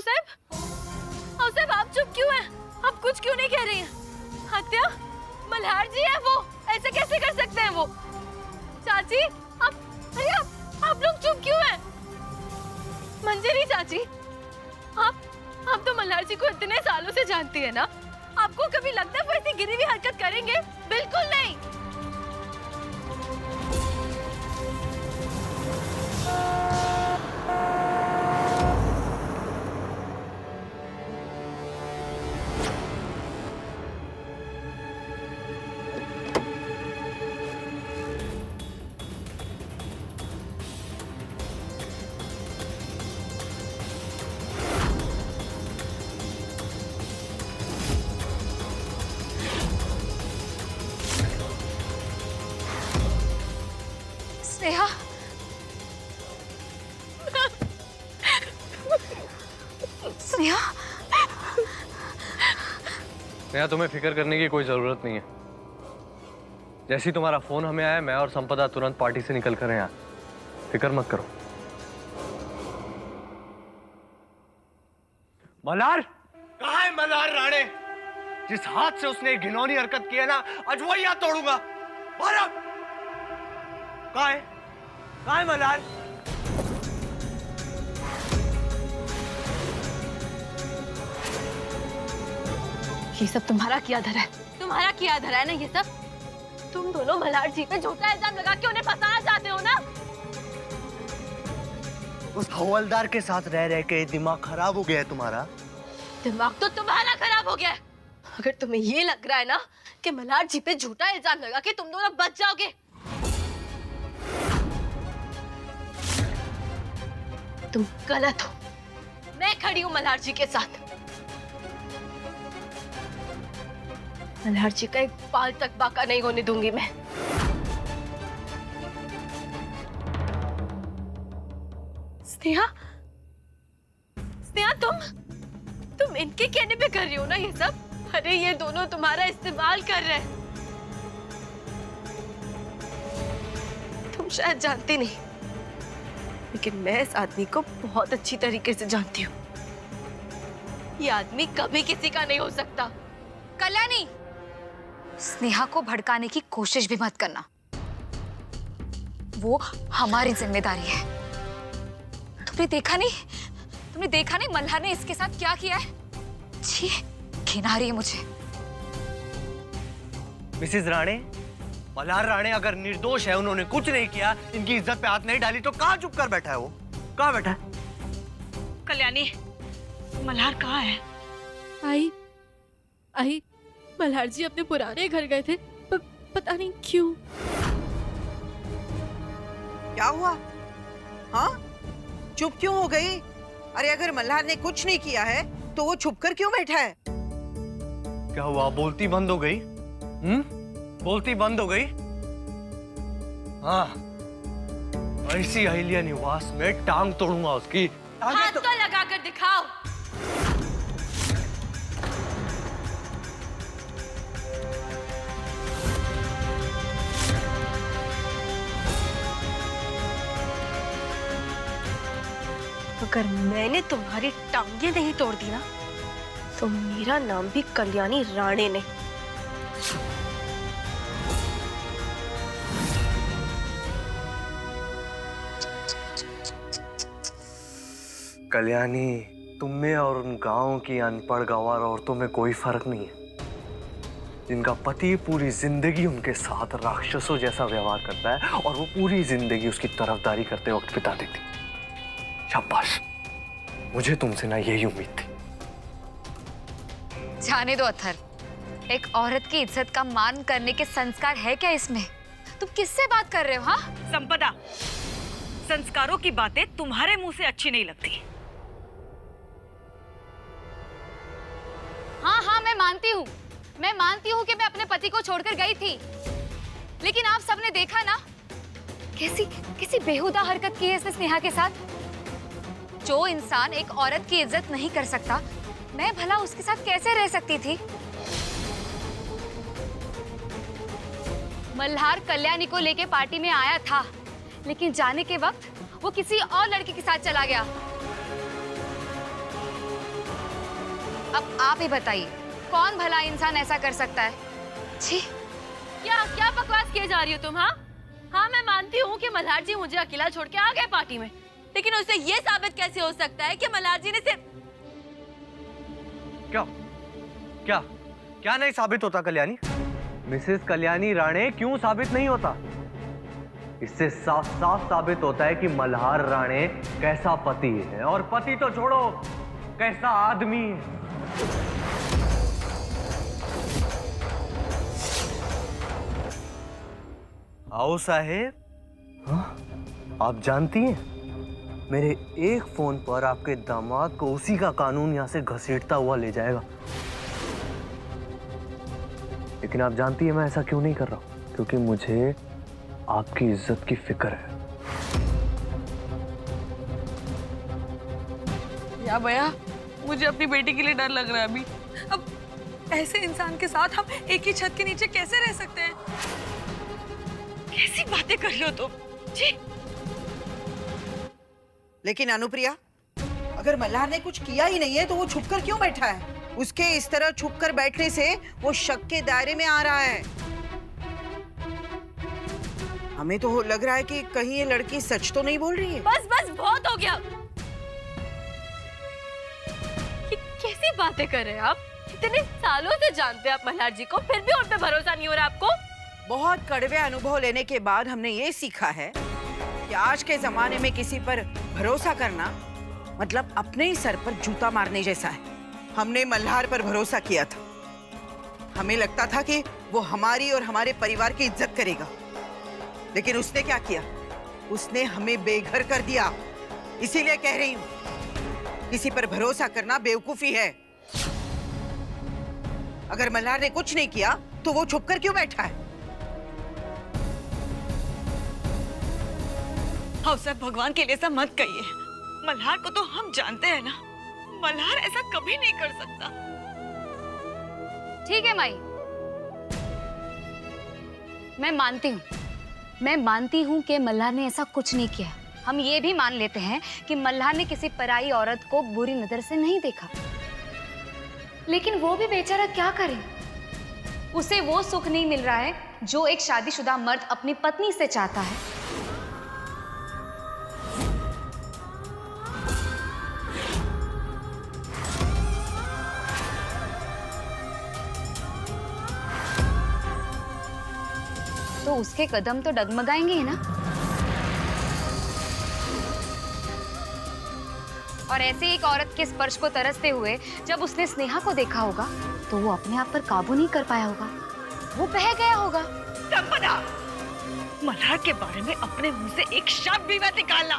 साहब आप चुप क्यों हैं? आप कुछ क्यों नहीं कह रही हैं? हत्या मल्हार जी है वो, ऐसे कैसे कर सकते हैं वो? चाची अरे आप लोग चुप क्यों हैं? मंजरी चाची, आप तो मल्हार जी को इतने सालों से जानती है ना, आपको कभी लगता है वो ऐसी गिरी हुई हरकत करेंगे? बिल्कुल नहीं। स्नेहा, स्नेहा, स्नेहा तुम्हें फिक्र करने की कोई जरूरत नहीं है। जैसे ही तुम्हारा फोन हमें आया, मैं और संपदा तुरंत पार्टी से निकल कर यहाँ। फिक्र मत करो। मल्हार कहाँ है? मल्हार राणे, जिस हाथ से उसने घिनौनी हरकत की है ना, आज वही हाथ तोड़ूंगा। कहाँ है? कहाँ है मल्हार? ये सब तुम्हारा किया धरा है, तुम्हारा किया धरा है ना ये सब। तुम दोनों मल्हार जी पे झूठा इल्जाम लगा के उन्हें फंसाना चाहते हो ना। उस हवलदार के साथ रह रह के दिमाग खराब हो गया है तुम्हारा। दिमाग तो तुम्हारा खराब हो गया है। अगर तुम्हें ये लग रहा है ना कि मल्हार जी पे झूठा इल्जाम लगा के तुम दोनों बच जाओगे, तुम गलत हो। मैं खड़ी हूं मल्हार जी के साथ। मल्हार जी का एक बाल तक बाका नहीं होने दूंगी मैं। स्नेहा, स्नेहा तुम इनके कहने पे कर रही हो ना ये सब? अरे ये दोनों तुम्हारा इस्तेमाल कर रहे हैं। तुम शायद जानती नहीं, लेकिन मैं इस आदमी को बहुत अच्छी तरीके से जानती हूँ। ये आदमी कभी किसी का नहीं हो सकता। कल्याणी, स्नेहा को भड़काने की कोशिश भी मत करना। वो हमारी जिम्मेदारी है। तुमने देखा नहीं मल्हार ने इसके साथ क्या किया है? छी, घिन आ रही है मुझे। मिसेस राणे, मल्हार राणे अगर निर्दोष है, उन्होंने कुछ नहीं किया, इनकी इज्जत पे हाथ नहीं डाली, तो कहाँ चुप कर बैठा है वो? कहाँ बैठा है? कल्याणी, मल्हार कहाँ है? आई मल्हार जी अपने पुराने घर गए थे, पता नहीं क्यों। क्या हुआ? हाँ, चुप क्यों हो गई? अरे अगर मल्हार ने कुछ नहीं किया है तो वो छुप कर क्यों बैठा है? क्या हुआ? बोलती बंद हो गई? बोलती बंद हो गई? हाँ, ऐसी अहिल्या निवास में टांग तोड़ूंगा उसकी। हाथ तो लगा कर दिखाओ। अगर मैंने तुम्हारी टांगे नहीं तोड़ दी ना, तो मेरा नाम भी कल्याणी राणे नहीं। कल्याणी, तुम में और उन गांव की अनपढ़ गंवार औरतों में कोई फर्क नहीं है, जिनका पति पूरी जिंदगी उनके साथ राक्षसों जैसा व्यवहार करता है और वो पूरी जिंदगी उसकी तरफदारी करते वक्त बिता देती। शाबाश, मुझे तुमसे ना यही उम्मीद थी। जाने दो अथर, एक औरत की इज्जत का मान करने के संस्कार है क्या इसमें? तुम किससे बात कर रहे हो? हाँ, संपदा, संस्कारों की बातें तुम्हारे मुंह से अच्छी नहीं लगती। हाँ, मैं मानती हूँ कि मैं अपने पति को छोड़कर गई थी, लेकिन आप सबने देखा ना कैसी बेहुदा हरकत की है इसने स्नेहा के साथ। जो इंसान एक औरत की इज्जत नहीं कर सकता, मैं भला उसके साथ कैसे रह सकती थी? मल्हार कल्याणी को लेके पार्टी में आया था, लेकिन जाने के वक्त वो किसी और लड़की के साथ चला गया। अब आप ही बताइए, कौन भला इंसान ऐसा कर सकता है? छी। क्या क्या बकवास किए जा रही हो तुम? हाँ, मैं मानती हूँ कि मल्हार जी मुझे अकेला छोड़ के आ गए पार्टी में, लेकिन उससे ये साबित कैसे हो सकता है कि मल्हार जी ने सिर्फ क्या क्या क्या नहीं साबित होता कल्याणी? मिसेस कल्याणी राणे क्यों साबित नहीं होता? इससे साफ साफ साबित होता है कि मल्हार राणे कैसा पति है, और पति तो छोड़ो, कैसा आदमी है। आओ साहेब। हाँ? आप जानती हैं, मेरे एक फोन पर आपके दामाद को उसी का कानून यहां से घसीटता हुआ ले जाएगा। लेकिन आप जानती हैं मैं ऐसा क्यों नहीं कर रहा हूं? क्योंकि मुझे आपकी इज्जत की फिक्र है। या भैया, मुझे अपनी बेटी के लिए डर लग रहा है अभी। अब ऐसे इंसान के साथ हम एक ही छत के नीचे कैसे रह सकते हैं? कैसी बातें कर रहे हो तुम? जी। लेकिन अनुप्रिया, अगर मल्हार ने कुछ किया ही नहीं है तो वो छुपकर क्यों बैठा है? उसके इस तरह छुपकर बैठने से वो शक के दायरे में आ रहा है। हमें तो लग रहा है कि कहीं ये लड़की सच तो नहीं बोल रही है। बस बस बहुत हो गया। ये कैसी बातें कर रहे हैं आप? इतने सालों से जानते हैं आप मल्हार जी को, फिर भी उन पे भरोसा नहीं हो रहा आपको? बहुत कड़वे अनुभव लेने के बाद हमने ये सीखा है कि आज के जमाने में किसी पर भरोसा करना मतलब अपने ही सर पर जूता मारने जैसा है। हमने मल्हार पर भरोसा किया था। हमें लगता था कि वो हमारी और हमारे परिवार की इज्जत करेगा, लेकिन उसने क्या किया? उसने हमें बेघर कर दिया। इसीलिए कह रही हूं, किसी पर भरोसा करना बेवकूफी है। अगर मल्हार ने कुछ नहीं किया तो वो छुपकर क्यों बैठा है? हाँ साहब, भगवान के लिए ऐसा मत कहिए। मल्हार को तो हम जानते हैं ना, मल्हार ऐसा कभी नहीं कर सकता। ठीक है माई, मैं मानती हूँ कि मल्हार ने ऐसा कुछ नहीं किया। हम ये भी मान लेते हैं कि मल्हार ने किसी पराई औरत को बुरी नजर से नहीं देखा, लेकिन वो भी बेचारा क्या करे? उसे वो सुख नहीं मिल रहा है जो एक शादीशुदा मर्द अपनी पत्नी से चाहता है। तो उसके कदम तो डगमगाएंगे ही ना। और ऐसे एक औरत के स्पर्श को तरसते हुए जब उसने स्नेहा को देखा होगा तो वो अपने आप पर काबू नहीं कर पाया होगा, वो बह गया होगा। संपदा, मल्हार के बारे में अपने मुंह से एक शब्द भी मत निकालना।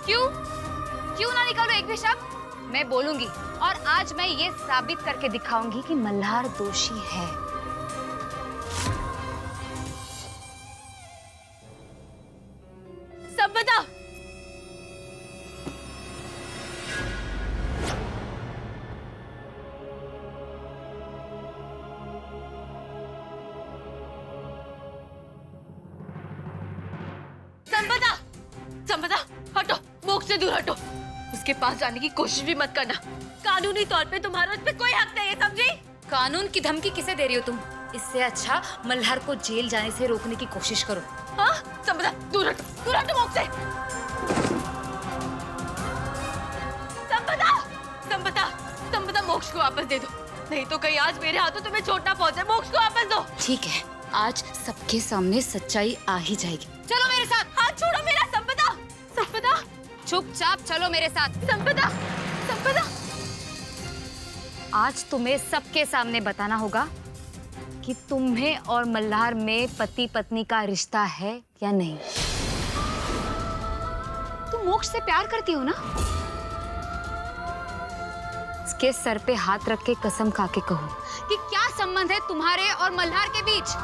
क्यों ना निकालो एक भी शब्द? मैं बोलूंगी, और आज मैं ये साबित करके दिखाऊंगी कि मल्हार दोषी है। संपदा, संपदा, हटो, मोक्ष से दूर हटो। उसके पास जाने की कोशिश भी मत करना। कानूनी तौर पे तुम्हारा उस पे कोई हक नहीं है, समझी? कानून की धमकी किसे दे रही हो तुम? इससे अच्छा मल्हार को जेल जाने से रोकने की कोशिश करो। हाँ, संपदा, दूर हटो मोक्ष से। संपदा, मोक्ष को वापस दे दो, नहीं तो कहीं आज मेरे हाथों तुम्हें चोट ना पहुंचे। मोक्ष को वापस दो। ठीक है, आज सबके सामने सच्चाई आ ही जाएगी। चलो मेरे साथ। हाथ छोड़ो मेरा। संपदा, चुपचाप चलो मेरे साथ। संपदा, आज तुम्हें सबके सामने बताना होगा कि तुम्हें और मल्हार में पति पत्नी का रिश्ता है या नहीं। तुम मोक्ष से प्यार करती हो ना? इसके सर पे हाथ रख के कसम खा के कहो कि क्या संबंध है तुम्हारे और मल्हार के बीच?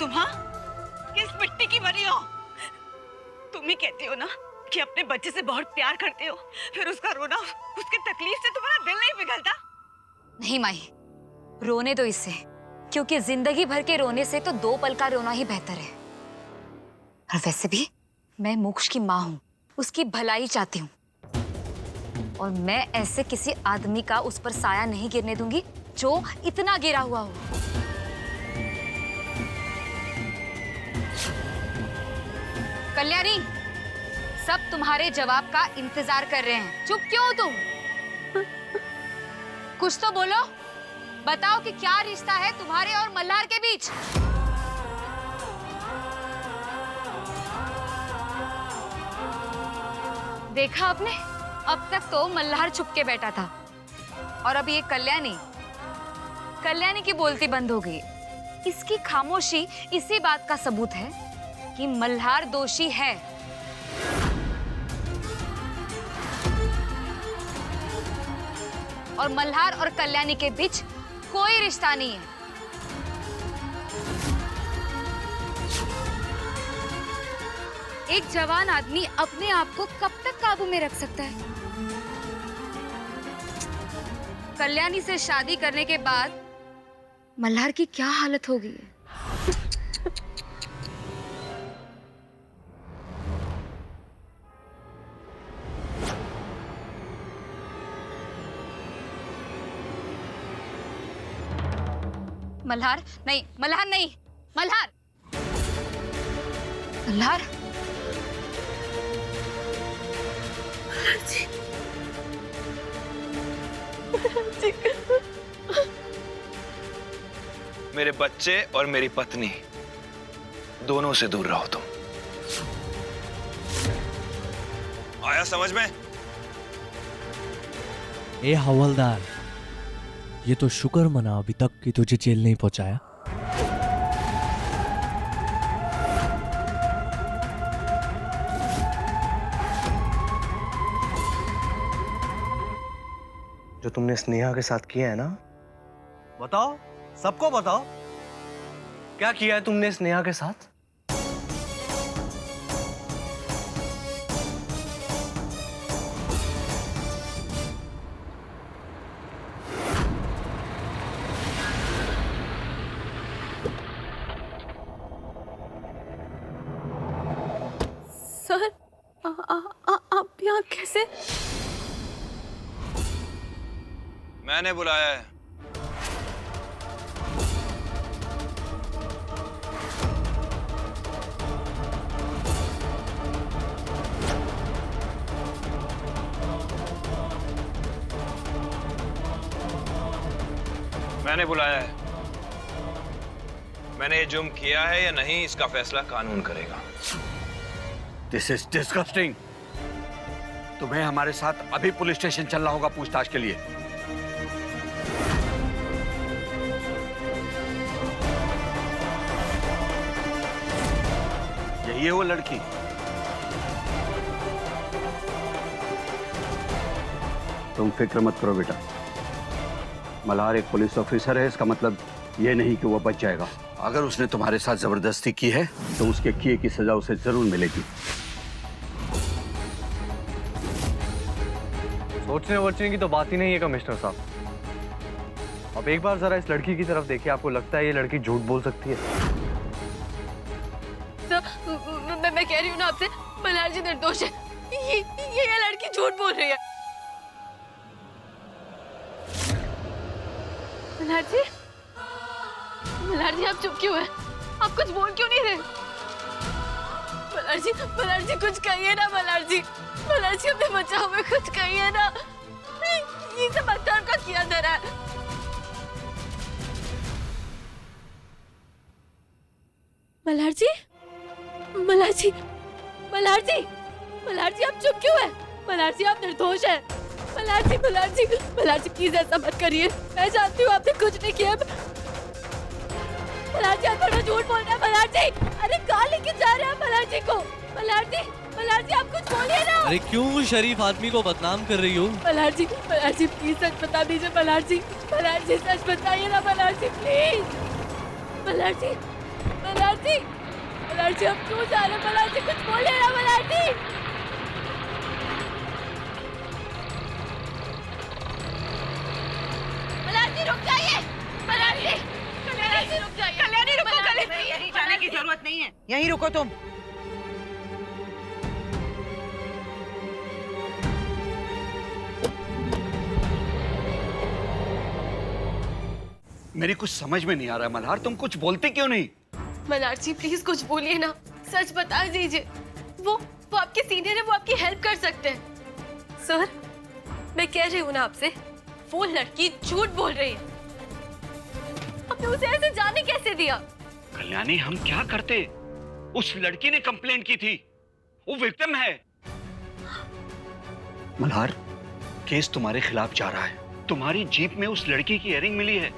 तुम? हाँ, किस मिट्टी की बनी हो? तुम ही कहती हो ना कि अपने बच्चे से बहुत प्यार करते हो, फिर उसका रोना, उसकी तकलीफ से तुम्हारा दिल नहीं पिघलता? नहीं माही, रोने दो इसे, क्योंकि जिंदगी भर के रोने से तो 2 पल का रोना ही बेहतर है। और वैसे भी मैं मोक्ष की माँ हूँ, उसकी भलाई चाहती हूँ, और मैं ऐसे किसी आदमी का उस पर साया नहीं गिरने दूंगी जो इतना गिरा हुआ हो। कल्याणी, सब तुम्हारे जवाब का इंतजार कर रहे हैं। चुप क्यों हो तुम? कुछ तो बोलो, बताओ कि क्या रिश्ता है तुम्हारे और मल्हार के बीच? देखा आपने, अब तक तो मल्हार छुप के बैठा था, और अब ये कल्याणी की बोलती बंद हो गई। इसकी खामोशी इसी बात का सबूत है कि मल्हार दोषी है। और मल्हार और कल्याणी के बीच कोई रिश्ता नहीं है। एक जवान आदमी अपने आप को कब तक काबू में रख सकता है? कल्याणी से शादी करने के बाद मल्हार की क्या हालत हो गई है? मल्हार नहीं, मल्हार नहीं, मल्हार, मल्हार, मेरे बच्चे और मेरी पत्नी दोनों से दूर रहो तुम। आया समझ में? ए हवलदार, ये तो शुक्र मना अभी तक कि तुझे जेल नहीं पहुंचाया। जो तुमने स्नेहा के साथ किया है ना, बताओ, सबको बताओ, क्या किया है तुमने स्नेहा के साथ? सर, आप यहाँ कैसे? मैंने बुलाया है। मैंने बुलाया है। मैंने ये जुर्म किया है या नहीं, इसका फैसला कानून करेगा। This is disgusting. तुम्हें हमारे साथ अभी पुलिस स्टेशन चलना होगा पूछताछ के लिए। यही है वो लड़की? तुम फिक्र मत करो बेटा, मल्हार एक पुलिस ऑफिसर है, इसका मतलब ये नहीं कि वो बच जाएगा। अगर उसने तुम्हारे साथ जबरदस्ती की है तो उसके किए की सजा उसे जरूर मिलेगी। सोचने वोचने की तो बात ही नहीं है कमिश्नर साहब। अब एक बार जरा इस लड़की की तरफ देखिए, आपको लगता है ये लड़की झूठ बोल सकती है? तो मैं कह रही हूँ ना आपसे, मल्हार जी निर्दोष है। ये लड़की झूठ बोल रही है। मल्हार जी, मल्हार जी आप चुप क्यों हैं? आप कुछ बोल क्यों नहीं रहे? मल्हार जी कुछ कहिए ना। मल्हार जी अपने बचाव में कुछ कहिए ना। ये सब अख्तर का किया धरा है। मल्हार जी आप चुप क्यों हैं? मल्हार जी आप निर्दोष हैं। मल्हार जी प्लीज ऐसा मत करिए। मैं जानती हूँ आपने कुछ नहीं किया। मल्हार जी आप झूठ बोल रहे हैं। मल्हार जी, अरे कहाँ लेके जा रहे हैं मल्हार जी को? मल्हार जी आप कुछ बोलिए ना। अरे क्यों शरीफ आदमी को बदनाम कर रही हो? मल्हार जी प्लीज सच बता दीजिए। मल्हार जी सच बताइए ना। मल्हार जी प्लीज। मल्हार जी आप क्यों जा रहे हैं? मल्हार जी कुछ बोलिए ना। मल्हार जी रुक जाइए। जरूरत नहीं है, यहीं रुको तुम। मेरी कुछ समझ में नहीं आ रहा मल्हार, तुम कुछ बोलते क्यों नहीं? मल्हार जी प्लीज कुछ बोलिए ना, सच बता दीजिए। वो आपके सीनियर है, वो आपकी हेल्प कर सकते हैं। सर मैं कह रही हूँ ना आपसे, वो लड़की झूठ बोल रही है। आपने उसे ऐसे जाने कैसे दिया? कल्याणी हम क्या करते? उस लड़की ने कंप्लेंट की थी, वो विक्टिम है। मल्हार केस तुम्हारे खिलाफ जा रहा है, तुम्हारी जीप में उस लड़की की इयररिंग मिली है।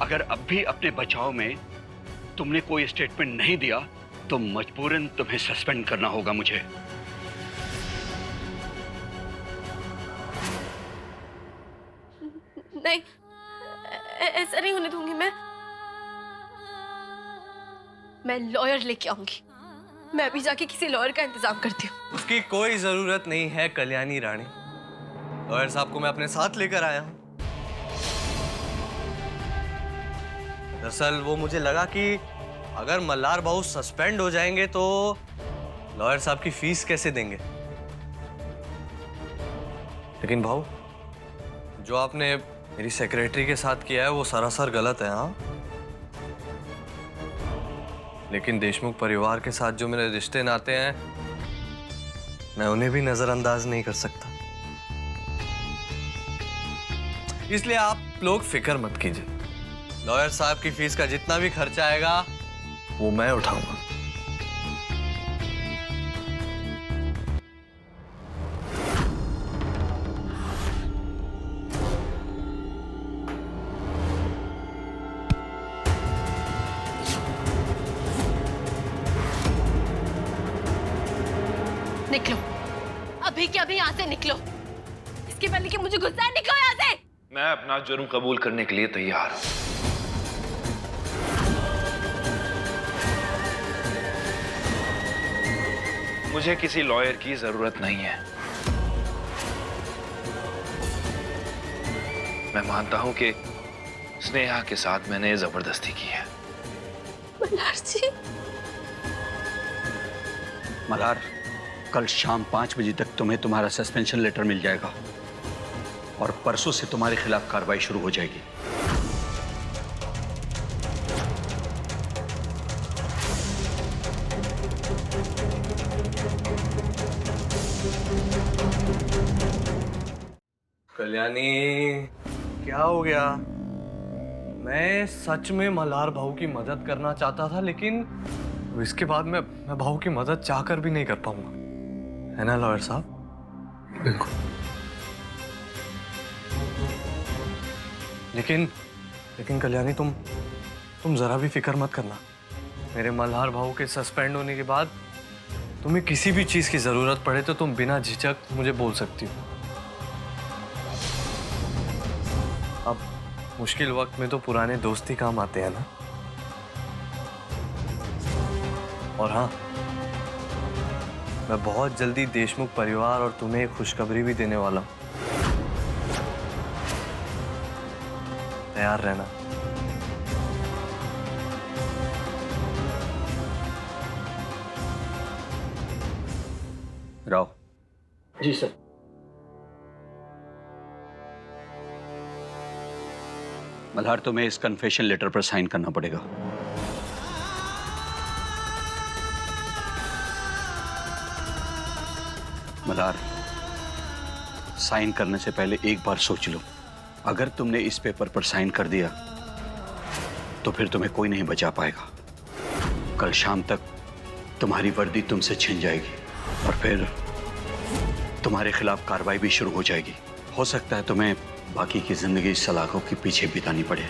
अगर अब भी अपने बचाव में तुमने कोई स्टेटमेंट नहीं दिया तो मजबूरन तुम्हें सस्पेंड करना होगा मुझे। नहीं ऐसा नहीं होने दूंगी मैं लॉयर लेके आऊंगी। मैं अभी जाके किसी लॉयर का इंतजाम करती हूँ। उसकी कोई जरूरत नहीं है कल्याणी रानी। लॉयर साहब को मैं अपने साथ लेकर आया हूँ। दरअसल वो मुझे लगा कि अगर मल्हार बाबू सस्पेंड हो जाएंगे तो लॉयर साहब की फीस कैसे देंगे। लेकिन भाऊ, जो आपने मेरी सेक्रेटरी के साथ किया है वो सरासर गलत है। हाँ, लेकिन देशमुख परिवार के साथ जो मेरे रिश्ते नाते हैं, मैं उन्हें भी नजरअंदाज नहीं कर सकता। इसलिए आप लोग फिक्र मत कीजिए। लॉयर साहब की फीस का जितना भी खर्चा आएगा वो मैं उठाऊंगा। निकलो, अभी के अभी यहाँ से निकलो। इसके पहले कि मुझे गुस्सा है, निकलो यहाँ से। मैं अपना जुर्म कबूल करने के लिए तैयार हूं। मुझे किसी लॉयर की जरूरत नहीं है। मैं मानता हूं कि स्नेहा के साथ मैंने जबरदस्ती की है। मल्हार जी। मल्हार, कल शाम 5 बजे तक तुम्हें तुम्हारा सस्पेंशन लेटर मिल जाएगा और परसों से तुम्हारे खिलाफ कार्रवाई शुरू हो जाएगी। कल्याणी, क्या हो गया? मैं सच में मल्हार भाऊ की मदद करना चाहता था, लेकिन इसके बाद मैं भाऊ की मदद चाहकर भी नहीं कर पाऊंगा, है ना लॉयर साहब? बिल्कुल। लेकिन कल्याणी, तुम जरा भी फिक्र मत करना। मेरे मल्हार भाऊ के सस्पेंड होने के बाद तुम्हें किसी भी चीज की जरूरत पड़े तो तुम बिना झिझक मुझे बोल सकती हो। अब मुश्किल वक्त में तो पुराने दोस्त ही काम आते हैं ना। और हाँ, मैं बहुत जल्दी देशमुख परिवार और तुम्हें एक खुशखबरी भी देने वाला हूं। तैयार रहना। राव। जी सर। मल्हार, तुम्हें इस कन्फेशन लेटर पर साइन करना पड़ेगा। मल्हार, साइन करने से पहले एक बार सोच लो। अगर तुमने इस पेपर पर साइन कर दिया तो फिर तुम्हें कोई नहीं बचा पाएगा। कल शाम तक तुम्हारी वर्दी तुमसे छिन जाएगी और फिर तुम्हारे खिलाफ कार्रवाई भी शुरू हो जाएगी। हो सकता है तुम्हें बाकी की जिंदगी सलाखों के पीछे बितानी पड़े।